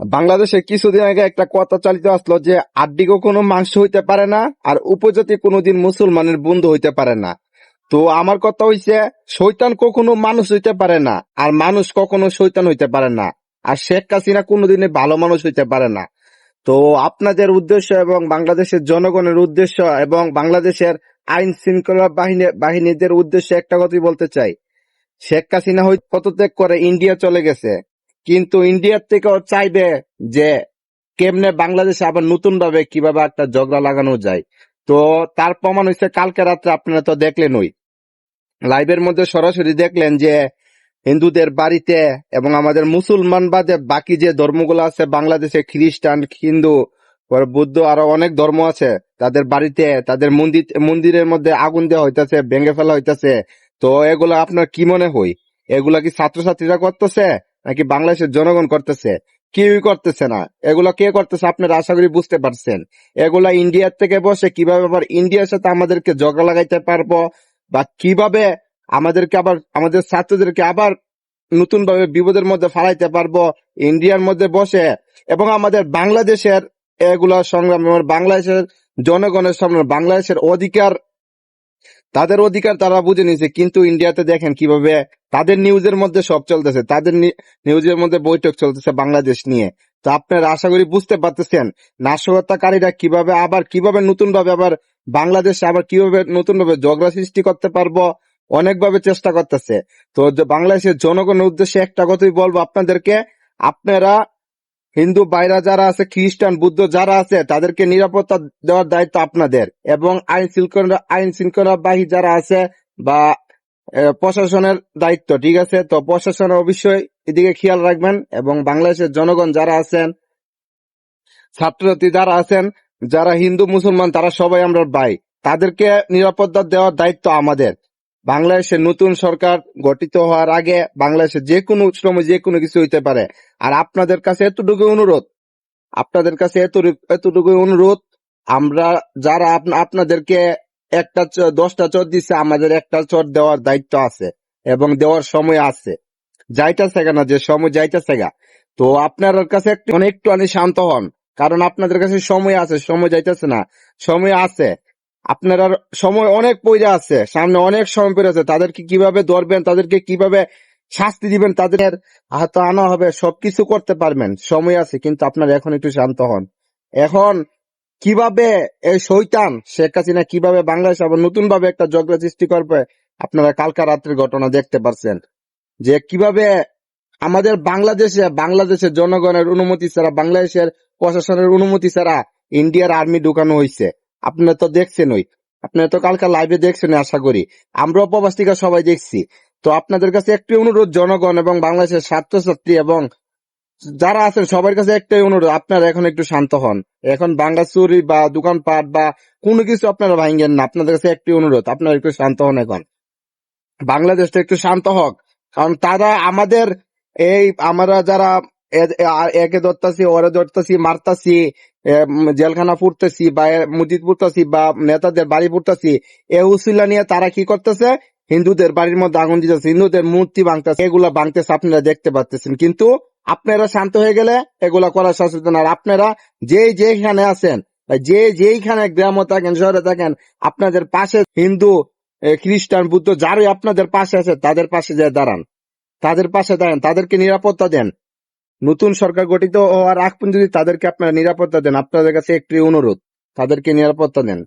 বাংলাদেশে কিছুদিন আগে একটা কথা চালিত আসলো যে আড্ডি কখনো মাংস হইতে পারে না, আর উপজাতি কোনোদিন মুসলমানের বন্ধু হইতে পারে না। তো আমার কথা হইছে, শয়তান কখনো মানুষ হইতে পারে না, আর মানুষ কখনো শয়তান হইতে পারে না, আর শেখ হাসিনা কোনোদিনে ভালো মানুষ হইতে পারে না। তো আপনাদের উদ্দেশ্য এবং বাংলাদেশের জনগণের উদ্দেশ্য এবং বাংলাদেশের আইন শৃঙ্খলা বাহিনীদের উদ্দেশ্যে একটা কথাই বলতে চাই। শেখ হাসিনা হয়তো পদত্যাগ করে ইন্ডিয়া চলে গেছে, কিন্তু ইন্ডিয়ার থেকেও চাইবে যে কেমনে বাংলাদেশে আবার নতুন ভাবে কিভাবে একটা ঝগড়া লাগানো যায়। তো তার প্রমাণ হচ্ছে কালকে রাত্রে আপনারা তো দেখলেনই, লাইভের মধ্যে সরাসরি দেখলেন যে হিন্দুদের বাড়িতে এবং আমাদের মুসলমান বাদে বাকি যে ধর্মগুলো আছে বাংলাদেশে, খ্রিস্টান, হিন্দু, বুদ্ধ, আরো অনেক ধর্ম আছে, তাদের বাড়িতে তাদের মন্দিরের মধ্যে আগুন দেওয়া হইতাছে, ভেঙে ফেলা হইতাছে। তো এগুলা আপনার কি মনে হয়? এগুলা কি ছাত্রছাত্রীরা করতেছে নাকি বাংলাদেশের জনগণ করতেছে? কেউই করতেছে না। এগুলা কে করতেছে আপনারা আশা করি বুঝতে পারছেন। এগুলা ইন্ডিয়ার থেকে বসে কিভাবে আবার ইন্ডিয়ার সাথে আমাদেরকে ঝগড়া লাগাইতে পারবো, বা কিভাবে আমাদেরকে আবার আমাদের ছাত্রদেরকে আবার নতুন ভাবে বিপদের মধ্যে ফালাইতে পারবো ইন্ডিয়ার মধ্যে বসে, এবং আমাদের বাংলাদেশের এগুলা সংগ্রাম, বাংলাদেশের জনগণের সামনে বাংলাদেশের অধিকার, তাদের অধিকার তারা বুঝে নিয়েছে। কিন্তু ইন্ডিয়াতে দেখেন কিভাবে তাদের নিউজের মধ্যে সব চলতেছে, তাদের নিউজের মধ্যে বৈঠক চলতেছে বাংলাদেশ নিয়ে। তো আপনারা আশা করি বুঝতে পারতেছেন নাশকতাকারীরা কিভাবে নতুন ভাবে আবার বাংলাদেশে আবার কিভাবে নতুন ভাবে ঝগড়া সৃষ্টি করতে পারবো, অনেকভাবে চেষ্টা করতেছে। তো বাংলাদেশের জনগণের উদ্দেশ্যে একটা কথাই বলবো আপনাদেরকে, আপনারা হিন্দু ভাইরা যারা আছে, খ্রিস্টান, বুদ্ধ যারা আছে, তাদেরকে নিরাপত্তা দেওয়ার দায়িত্ব আপনাদের, এবং আইন শৃঙ্খলা বাহিনী যারা আছে বা প্রশাসনের দায়িত্ব, ঠিক আছে? তো প্রশাসন অবশ্যই এদিকে খেয়াল রাখবেন, এবং বাংলাদেশের জনগণ যারা আছেন, ছাত্রছাত্রী যারা আছেন, যারা হিন্দু মুসলমান, তারা সবাই আমরা ভাই, তাদেরকে নিরাপত্তা দেওয়ার দায়িত্ব আমাদের। বাংলাদেশের নতুন সরকার গঠিত হওয়ার আগে বাংলাদেশে যে কোনো সময় যে কোনো কিছু হইতে পারে। আর আপনাদের কাছে এতটুকু অনুরোধ, এতটুকু অনুরোধ, আমরা যারা আপনাদেরকে 10টা চট দিচ্ছে, আমাদের একটা চট দেওয়ার দায়িত্ব আছে এবং দেওয়ার সময় আছে, যাইতেছে না, যে সময় যাইতেছে গা। তো আপনার কাছে একটু শান্ত হন, কারণ আপনাদের কাছে সময় আছে, সময় যাইতেছে না, সময় আছে। আপনারা সময় অনেক পয়সা আছে, সামনে অনেক সময় পড়ে আছে। তাদেরকে কিভাবে ধরবেন, তাদেরকে কিভাবে শাস্তি দিবেন, তাদের হাতে আনা হবে, সবকিছু করতে পারবেন, সময় আছে। কিন্তু আপনারা এখন একটু শান্ত হন। এখন কিভাবে এই শয়তান শেখ হাসিনা কিভাবে বাংলাদেশে আবার নতুন ভাবে একটা ঝগড়া সৃষ্টি করবে, আপনারা কালকা রাত্রের ঘটনা দেখতে পারছেন যে কিভাবে আমাদের বাংলাদেশের জনগণের অনুমতি ছাড়া, বাংলাদেশের প্রশাসনের অনুমতি ছাড়া ইন্ডিয়ার আর্মি ঢুকানো হয়েছে। আপনারা তো দেখছেনই, আপনারা তো কালকে লাইভে দেখছেন আশা করি, আমরাও প্রবাসীরা সবাই দেখছি। তো আপনাদের কাছে একটি অনুরোধ, জনগণ এবং বাংলাদেশের ছাত্রছাত্রী এবং যারা আছেন সবার কাছে একটাই অনুরোধ, আপনারা এখন একটু শান্ত হন। এখন বাংলা চুরি বা দোকানপাট বা কোনো কিছু আপনারা ভাঙেন না। আপনাদের কাছে একটি অনুরোধ, আপনারা একটু শান্ত হন। এখন বাংলাদেশটা একটু শান্ত হোক, কারণ তারা আমাদের আমরা যারা একে ধরতাছি, ওরে ধরতাছি, মারতাছি, জেলখানা পুড়তেছি বা মসজিদ পুড়তাছি বা নেতাদের বাড়ি পুড়তাছি, এ উসিলা নিয়ে তারা কি করতেছে, হিন্দুদের বাড়ির মধ্যে আগুন দিতেছে, হিন্দুদের মূর্তি ভাঙতেছে, এগুলা ভাঙতেছে, আপনারা দেখতে পাচ্ছেন। কিন্তু আপনারা শান্ত হয়ে গেলে এগুলা করার সচেতন। আর আপনারা যেখানে আছেন, যেইখানে গ্রামে থাকেন, শহরে থাকেন, আপনাদের পাশে হিন্দু, খ্রিস্টান, বুদ্ধ যারাই আপনাদের পাশে আছে, তাদের পাশে যে দাঁড়ান, তাদেরকে নিরাপত্তা দেন। নতুন সরকার গঠিত হওয়ার আগ পর্যন্ত যদি তাদেরকে আপনারা নিরাপত্তা দেন, আপনাদের কাছে একটি অনুরোধ, তাদেরকে নিরাপত্তা দেন।